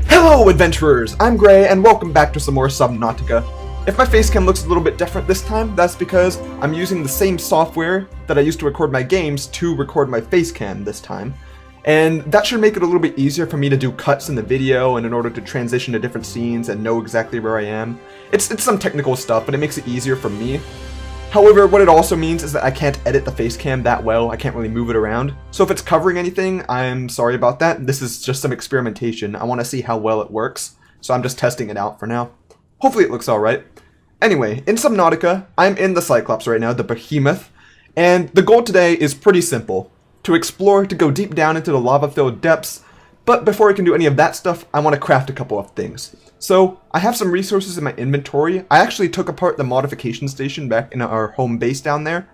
Hello adventurers, I'm Gray and welcome back to some more Subnautica. If my facecam looks a little bit different this time, that's because I'm using the same software that I used to record my games to record my facecam this time. And that should make it a little bit easier for me to do cuts in the video and in order to transition to different scenes and know exactly where I am. It's some technical stuff, but it makes it easier for me. However, what it also means is that I can't edit the facecam that well, I can't really move it around. So if it's covering anything, I'm sorry about that. This is just some experimentation. I want to see how well it works, so I'm just testing it out for now. Hopefully it looks alright. Anyway, in Subnautica, I'm in the Cyclops right now, the behemoth, and the goal today is pretty simple. To explore, to go deep down into the lava-filled depths, but before I can do any of that stuff, I want to craft a couple of things. So, I have some resources in my inventory. I actually took apart the modification station back in our home base down there,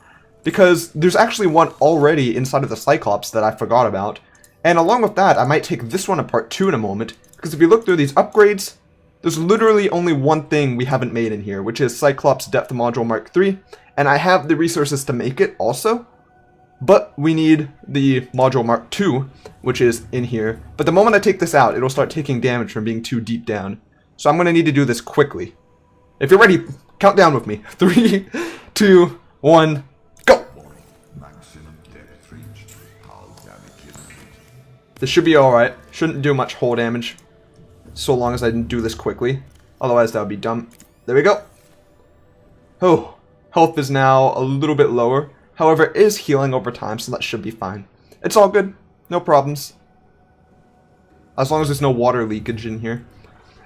because there's actually one already inside of the Cyclops that I forgot about. And along with that, I might take this one apart too in a moment, because if you look through these upgrades, there's literally only one thing we haven't made in here, which is Cyclops Depth Module Mark III, and I have the resources to make it also. But we need the Module Mark II, which is in here. But the moment I take this out, it'll start taking damage from being too deep down. So I'm going to need to do this quickly. If you're ready, count down with me. 3, 2, 1, go! This should be alright. Shouldn't do much hull damage. So long as I didn't do this quickly. Otherwise that would be dumb. There we go. Oh, health is now a little bit lower. However, it is healing over time, so that should be fine. It's all good. No problems. As long as there's no water leakage in here.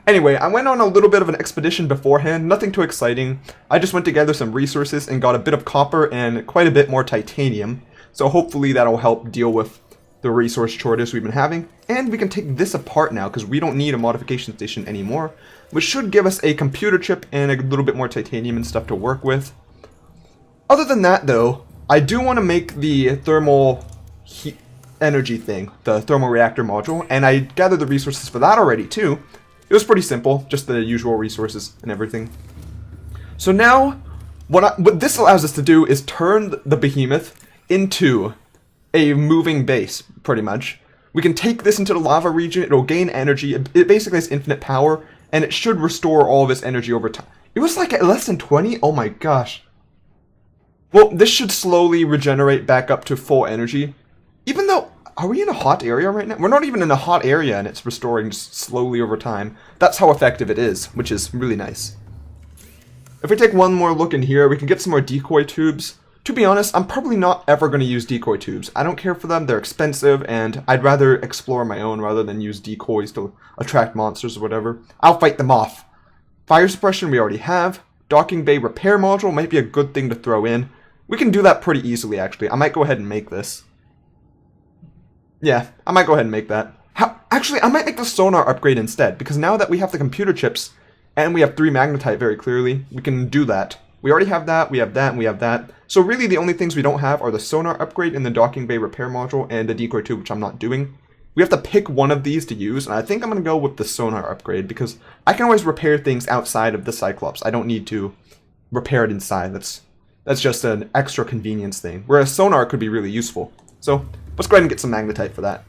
Anyway, I went on a little bit of an expedition beforehand, nothing too exciting. I just went to gather some resources and got a bit of copper and quite a bit more titanium. So hopefully that'll help deal with the resource shortage we've been having. And we can take this apart now because we don't need a modification station anymore, which should give us a computer chip and a little bit more titanium and stuff to work with. Other than that though, I do want to make the thermal heat energy thing, the thermal reactor module, and I gathered the resources for that already too. It was pretty simple, just the usual resources and everything. So now, what this allows us to do is turn the behemoth into a moving base, pretty much. We can take this into the lava region, it'll gain energy, it basically has infinite power, and it should restore all of its energy over time. It was like at less than 20? Oh my gosh. Well, this should slowly regenerate back up to full energy. Even though, are we in a hot area right now? We're not even in a hot area and it's restoring slowly over time. That's how effective it is, which is really nice. If we take one more look in here, we can get some more decoy tubes. To be honest, I'm probably not ever going to use decoy tubes. I don't care for them, they're expensive, and I'd rather explore my own rather than use decoys to attract monsters or whatever. I'll fight them off. Fire suppression we already have. Docking bay repair module might be a good thing to throw in. We can do that pretty easily, actually. I might go ahead and make this. Yeah, I might go ahead and make that. Actually, I might make the sonar upgrade instead, because now that we have the computer chips, and we have 3 magnetite very clearly, we can do that. We already have that, we have that, and we have that. So really the only things we don't have are the sonar upgrade and the docking bay repair module and the decoy tube, which I'm not doing. We have to pick one of these to use, and I think I'm going to go with the sonar upgrade, because I can always repair things outside of the Cyclops. I don't need to repair it inside. That's just an extra convenience thing, whereas sonar could be really useful. So let's go ahead and get some magnetite for that.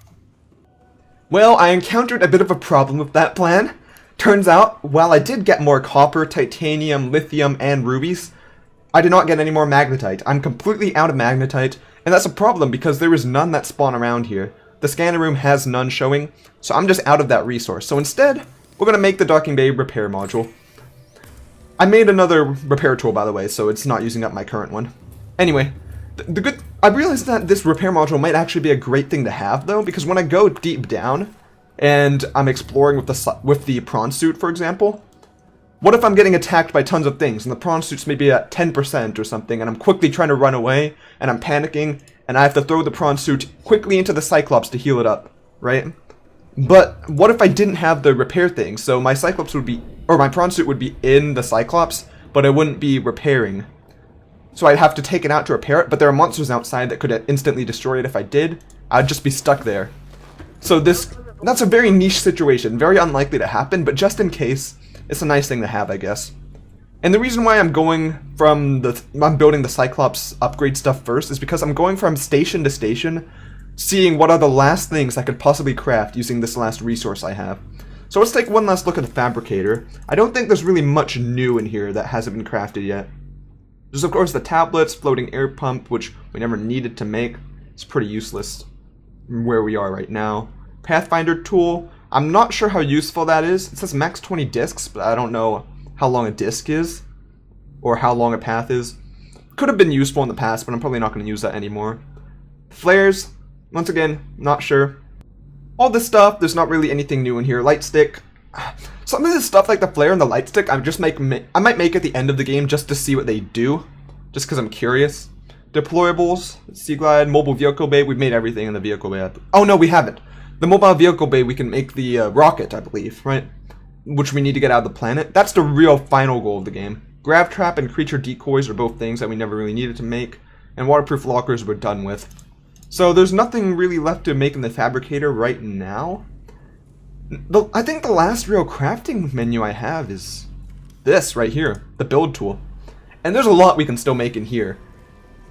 Well, I encountered a bit of a problem with that plan. Turns out, while I did get more copper, titanium, lithium, and rubies, I did not get any more magnetite. I'm completely out of magnetite, and that's a problem because there is none that spawn around here. The scanner room has none showing, so I'm just out of that resource. So instead, we're going to make the docking bay repair module. I made another repair tool, by the way, so it's not using up my current one. Anyway, I realized that this repair module might actually be a great thing to have, though, because when I go deep down, and I'm exploring with the prawn suit, for example, what if I'm getting attacked by tons of things, and the prawn suit's maybe at 10% or something, and I'm quickly trying to run away, and I'm panicking, and I have to throw the prawn suit quickly into the Cyclops to heal it up, right? But what if I didn't have the repair thing? So my Cyclops would be, or my prawn suit would be in the Cyclops, but it wouldn't be repairing. So I'd have to take it out to repair it, but there are monsters outside that could instantly destroy it if I did. I'd just be stuck there. So that's a very niche situation, very unlikely to happen, but just in case, it's a nice thing to have, I guess. And the reason why I'm building the Cyclops upgrade stuff first is because I'm going from station to station, seeing what are the last things I could possibly craft using this last resource I have. So let's take one last look at the fabricator. I don't think there's really much new in here that hasn't been crafted yet. There's of course the tablets, floating air pump, which we never needed to make. It's pretty useless where we are right now. Pathfinder tool. I'm not sure how useful that is. It says max 20 discs, but I don't know how long a disc is or how long a path is. Could have been useful in the past, but I'm probably not going to use that anymore. Flares, once again, not sure. All this stuff, there's not really anything new in here. Light stick. Some of this stuff like the flare and the light stick, I might make at the end of the game just to see what they do, just because I'm curious. Deployables, Sea Glide, mobile vehicle bay. We've made everything in the vehicle bay. Oh no, we haven't. The mobile vehicle bay, we can make the rocket, I believe, right? Which we need to get out of the planet. That's the real final goal of the game. Grav trap and creature decoys are both things that we never really needed to make. And waterproof lockers we're done with. So there's nothing really left to make in the fabricator right now. I think the last real crafting menu I have is this right here, the build tool. And there's a lot we can still make in here.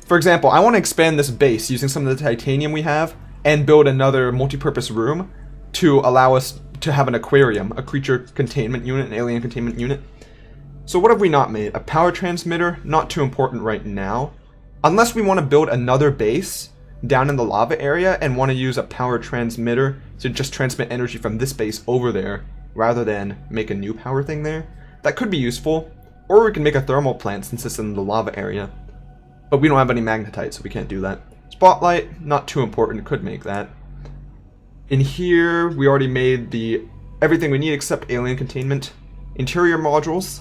For example, I want to expand this base using some of the titanium we have and build another multi-purpose room to allow us to have an aquarium, a creature containment unit, an alien containment unit. So what have we not made? A power transmitter, not too important right now. Unless we want to build another base down in the lava area and want to use a power transmitter to just transmit energy from this base over there rather than make a new power thing there. That could be useful. Or we can make a thermal plant since it's in the lava area. But we don't have any magnetite, so we can't do that. Spotlight, not too important, could make that. In here, we already made everything we need except alien containment. Interior modules.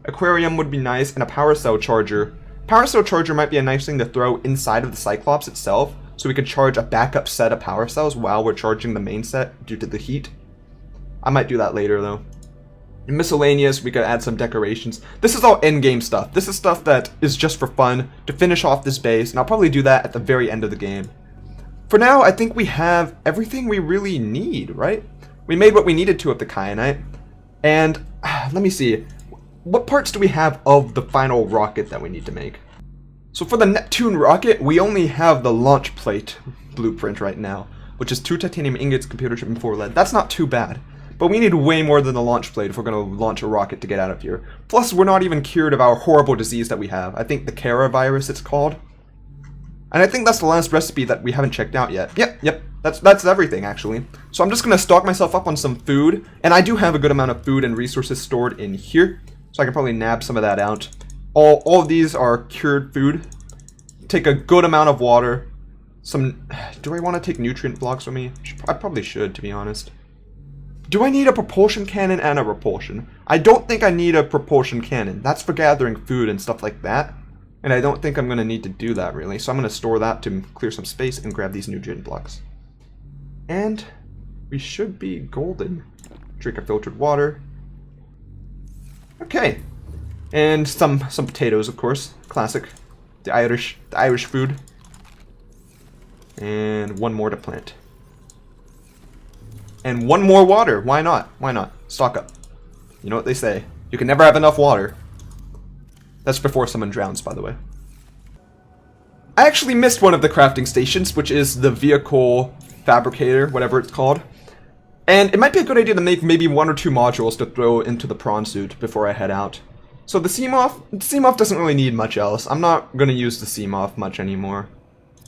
Aquarium would be nice, and a power cell charger. Power cell charger might be a nice thing to throw inside of the Cyclops itself, so we could charge a backup set of power cells while we're charging the main set due to the heat. I might do that later though. In miscellaneous, we could add some decorations. This is all endgame stuff. This is stuff that is just for fun, to finish off this base, and I'll probably do that at the very end of the game. For now, I think we have everything we really need, right? We made what we needed to of the kyanite. And, let me see. What parts do we have of the final rocket that we need to make? So for the Neptune rocket, we only have the launch plate blueprint right now, which is 2 titanium ingots, computer chip, and 4 lead. That's not too bad. But we need way more than the launch plate if we're going to launch a rocket to get out of here. Plus, we're not even cured of our horrible disease that we have. I think the Kara virus it's called. And I think that's the last recipe that we haven't checked out yet. Yep. That's everything, actually. So I'm just going to stock myself up on some food. And I do have a good amount of food and resources stored in here. So I can probably nab some of that out. All of these are cured food. Take a good amount of water. Do I want to take nutrient blocks with me? I probably should, to be honest. Do I need a propulsion cannon and a repulsion? I don't think I need a propulsion cannon. That's for gathering food and stuff like that. And I don't think I'm going to need to do that, really. So I'm going to store that to clear some space and grab these nutrient blocks. And we should be golden. Drink a filtered water. Okay. And some potatoes, of course. Classic. The Irish food. And one more to plant. And one more water. Why not? Why not? Stock up. You know what they say. You can never have enough water. That's before someone drowns, by the way. I actually missed one of the crafting stations, which is the vehicle fabricator, whatever it's called. And it might be a good idea to make maybe 1 or 2 modules to throw into the prawn suit before I head out. So the Seamoth doesn't really need much else. I'm not going to use the Seamoth much anymore.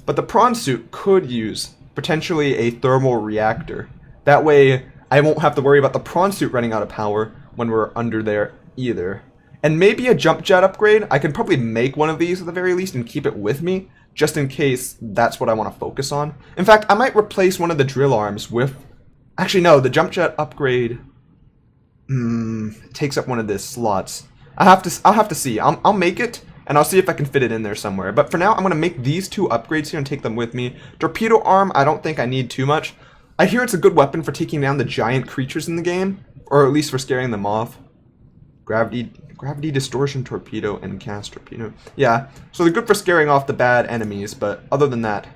But the prawn suit could use potentially a thermal reactor. That way, I won't have to worry about the prawn suit running out of power when we're under there either. And maybe a jump jet upgrade. I can probably make one of these at the very least and keep it with me, just in case that's what I want to focus on. In fact, I might replace one of the drill arms with... Actually, no, the jump jet upgrade takes up one of the slots. I'll have to see. I'll make it, and I'll see if I can fit it in there somewhere. But for now, I'm going to make these 2 upgrades here and take them with me. Torpedo arm, I don't think I need too much. I hear it's a good weapon for taking down the giant creatures in the game, or at least for scaring them off. Gravity distortion torpedo and gas torpedo. Yeah, so they're good for scaring off the bad enemies, but other than that,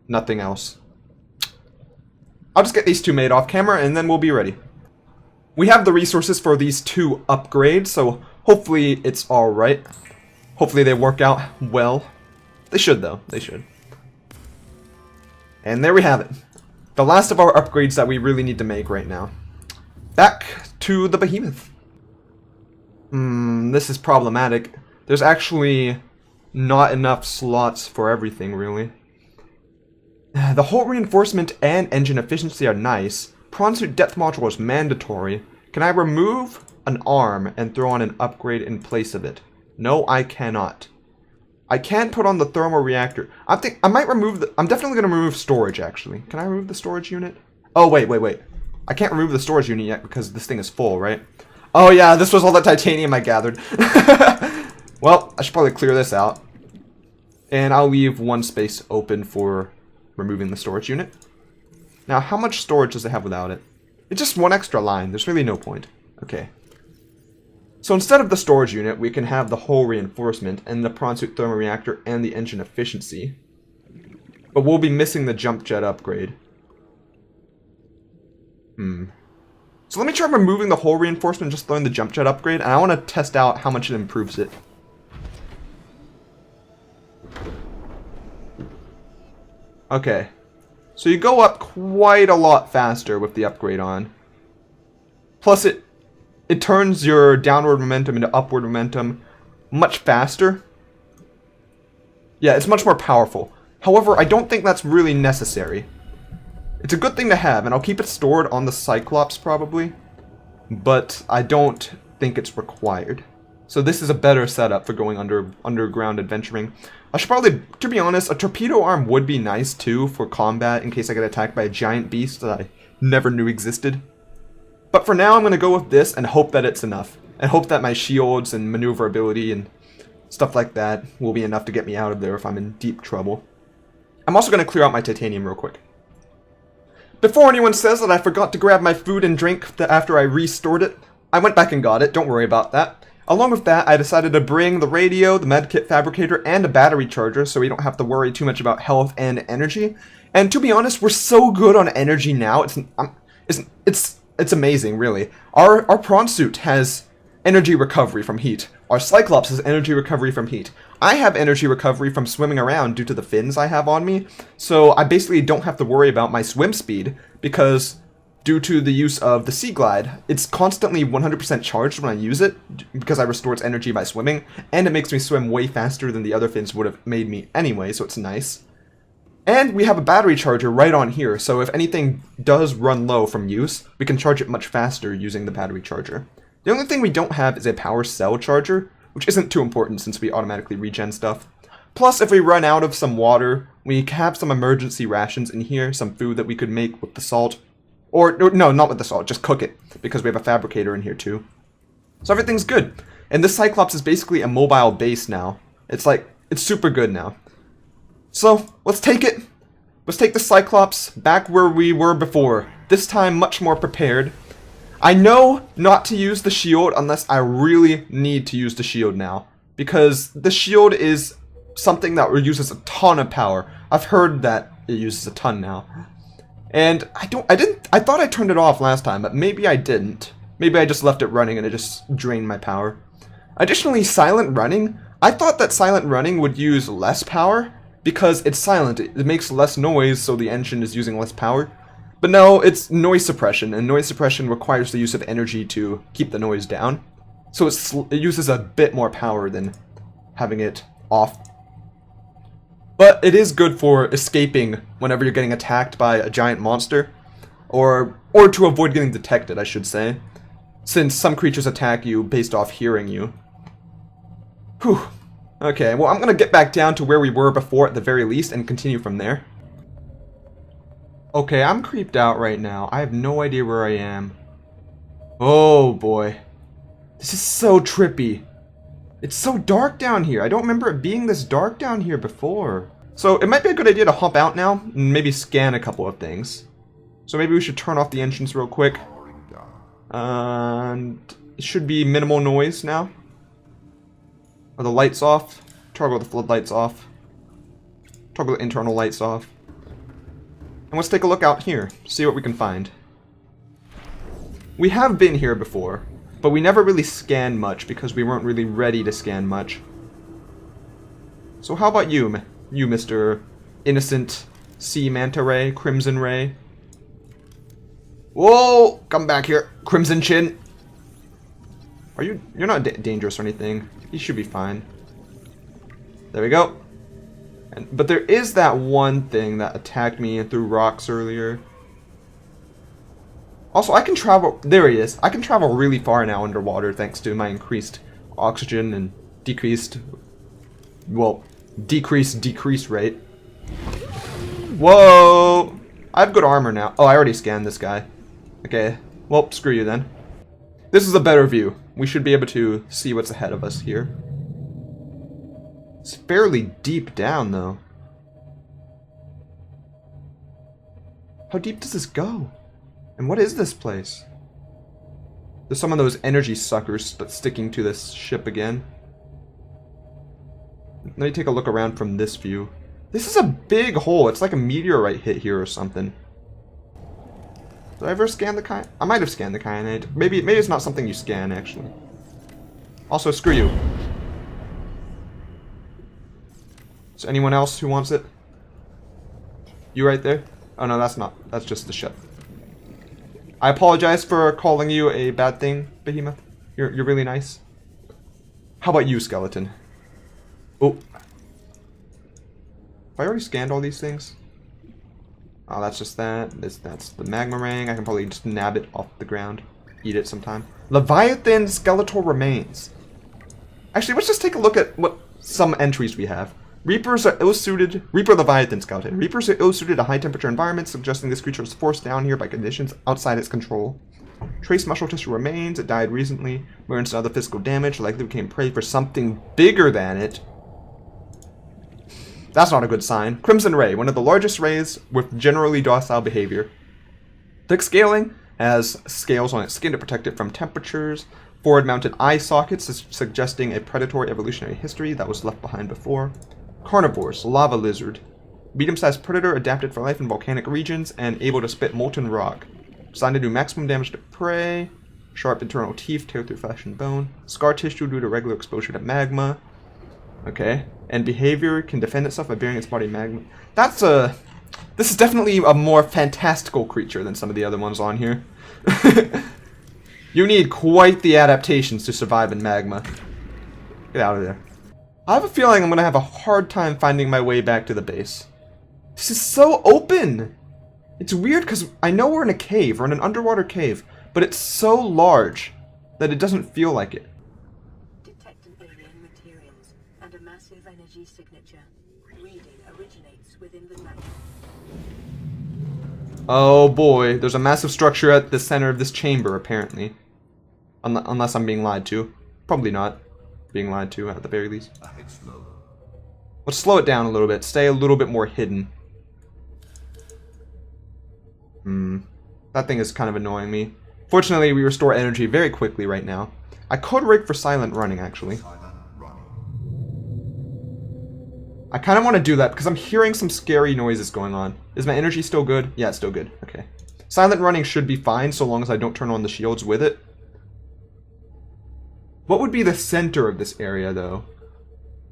nothing else. I'll just get these 2 made off camera, and then we'll be ready. We have the resources for these 2 upgrades, so hopefully it's alright. Hopefully they work out well. They should, though. They should. And there we have it. The last of our upgrades that we really need to make right now. Back to the behemoth. This is problematic. There's actually not enough slots for everything, really. The hull reinforcement and engine efficiency are nice. Prawn suit depth module is mandatory. Can I remove an arm and throw on an upgrade in place of it? No, I cannot. I can put on the thermal reactor. I might remove the... I'm definitely going to remove storage, actually. Can I remove the storage unit? Oh, wait. I can't remove the storage unit yet because this thing is full, right? Oh, yeah, this was all the titanium I gathered. Well, I should probably clear this out. And I'll leave one space open for removing the storage unit. Now, how much storage does it have without it? It's just one extra line. There's really no point. Okay. So instead of the storage unit, we can have the hull reinforcement and the prawn suit thermal reactor and the engine efficiency. But we'll be missing the jump jet upgrade. So let me try removing the hull reinforcement and just throwing the jump jet upgrade. And I want to test out how much it improves it. Okay. So you go up quite a lot faster with the upgrade on. Plus it turns your downward momentum into upward momentum much faster. Yeah, it's much more powerful. However, I don't think that's really necessary. It's a good thing to have, and I'll keep it stored on the Cyclops probably. But I don't think it's required. So this is a better setup for going underground adventuring. I should probably, to be honest, a torpedo arm would be nice too for combat in case I get attacked by a giant beast that I never knew existed. But for now, I'm going to go with this and hope that it's enough. And hope that my shields and maneuverability and stuff like that will be enough to get me out of there if I'm in deep trouble. I'm also going to clear out my titanium real quick. Before anyone says that I forgot to grab my food and drink after I restored it, I went back and got it, don't worry about that. Along with that, I decided to bring the radio, the medkit fabricator, and a battery charger so we don't have to worry too much about health and energy. And to be honest, we're so good on energy now, it's amazing, really. Our prawn suit has energy recovery from heat. Our Cyclops has energy recovery from heat. I have energy recovery from swimming around due to the fins I have on me, so I basically don't have to worry about my swim speed, because due to the use of the Sea Glide, it's constantly 100% charged when I use it, because I restore its energy by swimming, and it makes me swim way faster than the other fins would have made me anyway, so it's nice. And we have a battery charger right on here, so if anything does run low from use, we can charge it much faster using the battery charger. The only thing we don't have is a power cell charger, which isn't too important since we automatically regen stuff. Plus, if we run out of some water, we have some emergency rations in here, some food that we could make with the salt. Or, no, not with the salt, just cook it, because we have a fabricator in here too. So everything's good. And this Cyclops is basically a mobile base now. It's super good now. So, let's take it. Let's take the Cyclops back where we were before. This time, much more prepared. I know not to use the shield unless I really need to use the shield now. Because the shield is something that uses a ton of power. I've heard that it uses a ton now. And I thought I turned it off last time, but maybe I didn't. Maybe I just left it running and it just drained my power. Additionally, silent running. I thought that silent running would use less power because it's silent. It makes less noise, so the engine is using less power. But no, it's noise suppression, and noise suppression requires the use of energy to keep the noise down. So it uses a bit more power than having it off. But it is good for escaping whenever you're getting attacked by a giant monster. Or to avoid getting detected, I should say. Since some creatures attack you based off hearing you. Whew. Okay, well I'm gonna get back down to where we were before at the very least and continue from there. Okay, I'm creeped out right now. I have no idea where I am. Oh boy. This is so trippy. It's so dark down here. I don't remember it being this dark down here before. So it might be a good idea to hop out now and maybe scan a couple of things. So maybe we should turn off the engines real quick. And it should be minimal noise now. Are the lights off? Toggle the floodlights off. Toggle the internal lights off. And let's take a look out here, see what we can find. We have been here before, but we never really scanned much because we weren't really ready to scan much. So how about you, Mr. Innocent Sea Manta Ray, Crimson Ray? Whoa! Come back here, Crimson Chin. You're not dangerous or anything. You should be fine. There we go. But there is that one thing that attacked me and threw rocks earlier. Also, I can travel... There he is. I can travel really far now underwater thanks to my increased oxygen and decreased... Well, decrease rate. Whoa! I have good armor now. Oh, I already scanned this guy. Okay. Well, screw you then. This is a better view. We should be able to see what's ahead of us here. It's fairly deep down, though. How deep does this go? And what is this place? There's some of those energy suckers sticking to this ship again. Let me take a look around from this view. This is a big hole. It's like a meteorite hit here or something. Did I ever scan the kyanite? I might have scanned the kyanite. Maybe it's not something you scan, actually. Also, screw you. Is there anyone else who wants it? You right there? Oh no, that's not. That's just the ship. I apologize for calling you a bad thing, Behemoth. You're really nice. How about you, Skeleton? Oh. Have I already scanned all these things? Oh, that's just that. That's the magma ring. I can probably just nab it off the ground. Eat it sometime. Leviathan skeletal remains. Actually, let's just take a look at what some entries we have. Reapers are ill-suited. Reaper Leviathan skeleton. Reapers are ill-suited to high-temperature environments, suggesting this creature is forced down here by conditions outside its control. Trace muscle tissue remains. It died recently. Learns other physical damage. Likely became prey for something bigger than it. That's not a good sign. Crimson Ray, one of the largest rays with generally docile behavior. Thick scaling, has scales on its skin to protect it from temperatures. Forward-mounted eye sockets, suggesting a predatory evolutionary history that was left behind before. Carnivores, lava lizard. Medium-sized predator adapted for life in volcanic regions and able to spit molten rock. Designed to do maximum damage to prey. Sharp internal teeth tear through flesh and bone. Scar tissue due to regular exposure to magma. Okay. And behavior can defend itself by burying its body magma. This is definitely a more fantastical creature than some of the other ones on here. You need quite the adaptations to survive in magma. Get out of there. I have a feeling I'm going to have a hard time finding my way back to the base. This is so open! It's weird because I know we're in a cave, or in an underwater cave, but it's so large that it doesn't feel like it. Detected alien materials and a massive energy signature. Reading originates within the magma. Oh boy, there's a massive structure at the center of this chamber, apparently. Unless I'm being lied to. Probably not being lied to, at the very least. Let's slow it down a little bit. Stay a little bit more hidden. That thing is kind of annoying me. Fortunately, we restore energy very quickly right now. I could rig for silent running, actually. I kind of want to do that because I'm hearing some scary noises going on. Is my energy still good? Yeah, it's still good. Okay. Silent running should be fine so long as I don't turn on the shields with it. What would be the center of this area, though?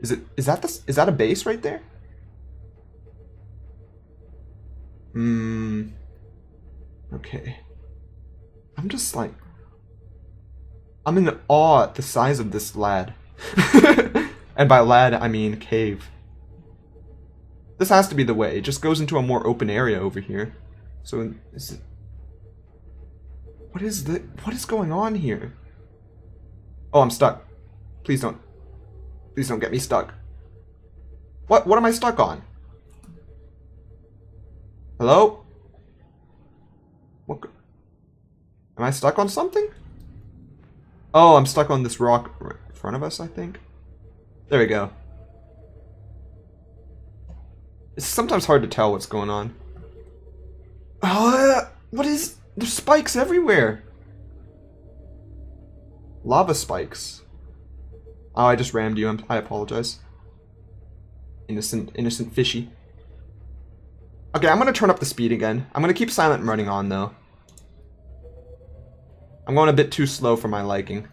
Is that a base right there? Okay. I'm just like... I'm in awe at the size of this lad. And by lad, I mean cave. This has to be the way. It just goes into a more open area over here. So, is it... What is going on here? Oh, I'm stuck. Please don't get me stuck. What am I stuck on? Hello? What? Am I stuck on something? Oh, I'm stuck on this rock right in front of us, I think. There we go. It's sometimes hard to tell what's going on. What is... There's spikes everywhere. Lava spikes. Oh, I just rammed you. I apologize. Innocent fishy. Okay, I'm going to turn up the speed again. I'm going to keep silent running on, though. I'm going a bit too slow for my liking.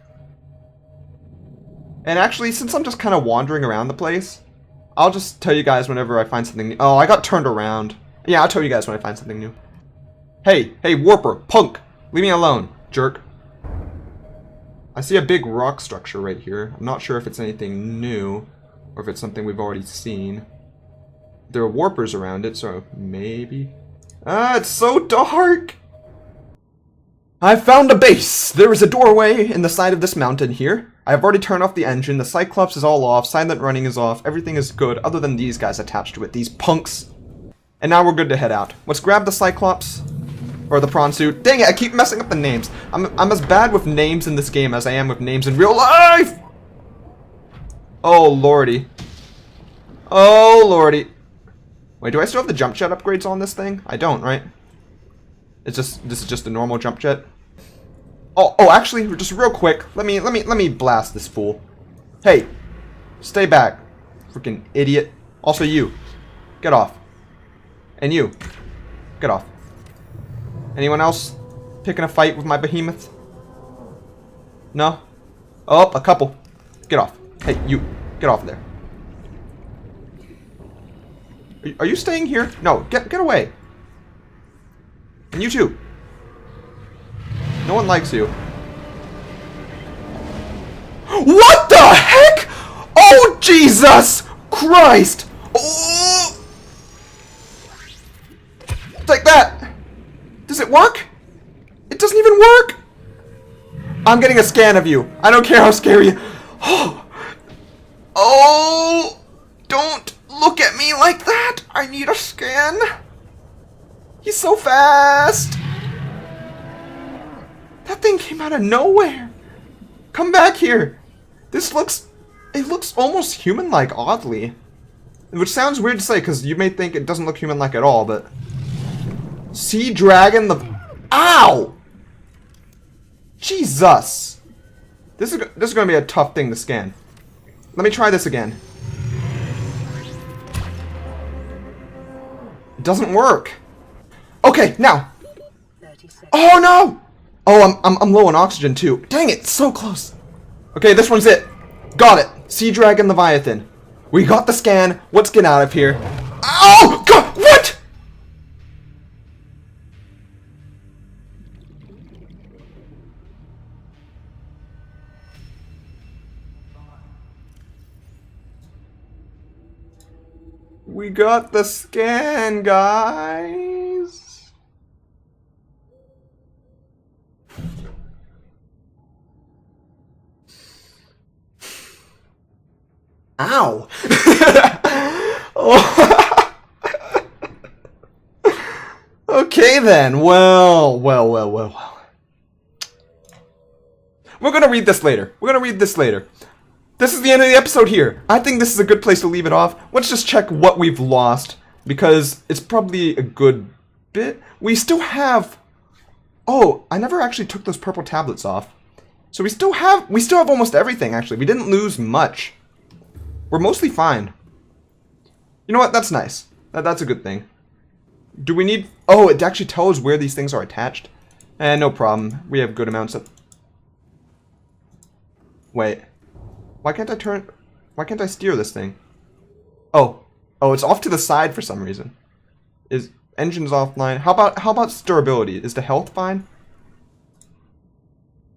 And actually, since I'm just kind of wandering around the place, I'll just tell you guys whenever I find something new. Oh, I got turned around. Yeah, I'll tell you guys when I find something new. Hey, Warper, punk! Leave me alone, jerk. I see a big rock structure right here. I'm not sure if it's anything new, or if it's something we've already seen. There are warpers around it, so maybe... Ah, it's so dark! I found a base! There is a doorway in the side of this mountain here. I have already turned off the engine, the Cyclops is all off, silent running is off, everything is good, other than these guys attached to it, these punks. And now we're good to head out. Let's grab the Cyclops. Or the prawn suit. Dang it, I keep messing up the names. I'm as bad with names in this game as I am with names in real life! Oh, lordy. Oh, lordy. Wait, do I still have the jump jet upgrades on this thing? I don't, right? This is just a normal jump jet. Oh, actually, just real quick, let me blast this fool. Hey, stay back, freaking idiot. Also you, get off. And you, get off. Anyone else picking a fight with my behemoth? No? Oh, a couple. Get off. Hey, you, get off there. Are you staying here? No, get away. And you too. No one likes you. What the heck? Oh, Jesus Christ! Oh! Take that! Does it work? It doesn't even work! I'm getting a scan of you. I don't care how scary you... Oh! Don't look at me like that! I need a scan! He's so fast! That thing came out of nowhere! Come back here! This looks... It looks almost human-like, oddly. Which sounds weird to say, because you may think it doesn't look human-like at all, but... Sea Dragon the... Ow! Jesus! This is going to be a tough thing to scan. Let me try this again. It doesn't work. Okay, now. Oh no! Oh, I'm low on oxygen too. Dang it, so close. Okay, this one's it. Got it. Sea Dragon Leviathan. We got the scan. Let's get out of here. Oh God! What? We got the scan, guys. Ow. Oh. Okay then. Well. We're gonna read this later. This is the end of the episode here. I think this is a good place to leave it off. Let's just check what we've lost, because it's probably a good bit. We still have... Oh, I never actually took those purple tablets off. So we still have almost everything, actually. We didn't lose much. We're mostly fine. You know what? That's nice. That's a good thing. Do we need... Oh, it actually tells where these things are attached. No problem. We have good amounts of... Wait. Why can't I steer this thing? Oh, it's off to the side for some reason. Is engine's offline? How about durability? Is the health fine?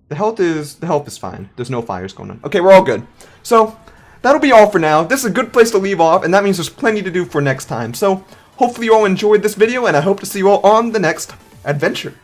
The health is fine. There's no fires going on. Okay, we're all good. So that'll be all for now. This is a good place to leave off, and that means there's plenty to do for next time. So hopefully you all enjoyed this video, and I hope to see you all on the next adventure.